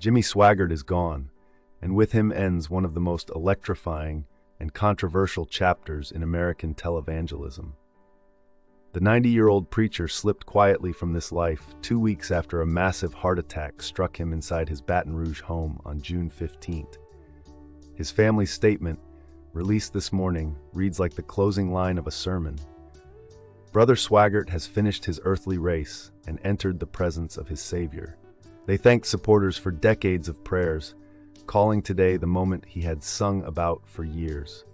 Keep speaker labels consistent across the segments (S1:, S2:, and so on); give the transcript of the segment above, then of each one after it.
S1: Jimmy Swaggart is gone, and with him ends one of the most electrifying and controversial chapters in American televangelism. The 90-year-old preacher slipped quietly from this life 2 weeks after a massive heart attack struck him inside his Baton Rouge home on June 15th. His family's statement, released this morning, reads like the closing line of a sermon. Brother Swaggart has finished his earthly race and entered the presence of his Savior. They thanked supporters for decades of prayers, calling today the moment he had sung about for years.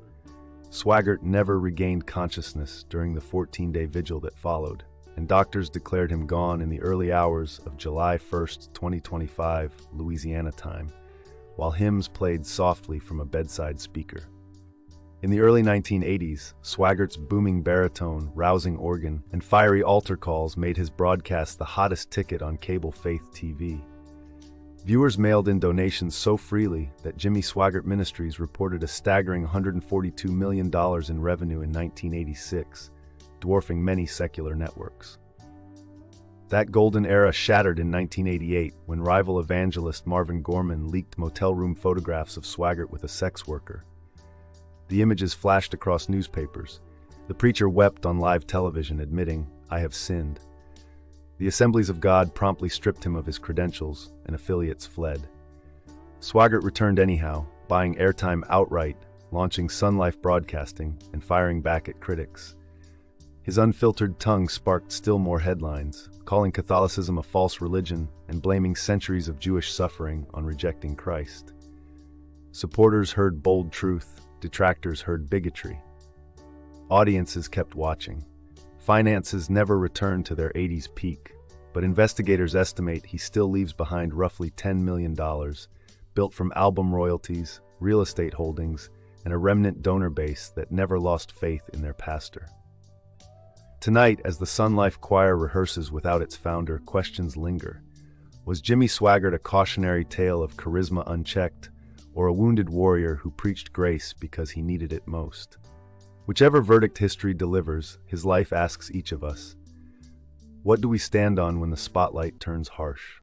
S1: Swaggart never regained consciousness during the 14-day vigil that followed, and doctors declared him gone in the early hours of July 1, 2025, Louisiana time, while hymns played softly from a bedside speaker. In the early 1980s, Swaggart's booming baritone, rousing organ, and fiery altar calls made his broadcast the hottest ticket on cable faith TV. Viewers mailed in donations so freely that Jimmy Swaggart Ministries reported a staggering $142 million in revenue in 1986, dwarfing many secular networks. That golden era shattered in 1988 when rival evangelist Marvin Gorman leaked motel room photographs of Swaggart with a sex worker. The images flashed across newspapers. The preacher wept on live television, admitting, "I have sinned." The Assemblies of God promptly stripped him of his credentials, and affiliates fled. Swaggart returned anyhow, buying airtime outright, launching Sun Life Broadcasting, and firing back at critics. His unfiltered tongue sparked still more headlines, calling Catholicism a false religion and blaming centuries of Jewish suffering on rejecting Christ. Supporters heard bold truth, detractors heard bigotry. Audiences kept watching. Finances never returned to their 80s peak, but investigators estimate he still leaves behind roughly $10 million, built from album royalties, real estate holdings, and a remnant donor base that never lost faith in their pastor. Tonight, as the Sun Life Choir rehearses without its founder, questions linger. Was Jimmy Swaggart a cautionary tale of charisma unchecked, or a wounded warrior who preached grace because he needed it most? Whichever verdict history delivers, his life asks each of us, what do we stand on when the spotlight turns harsh?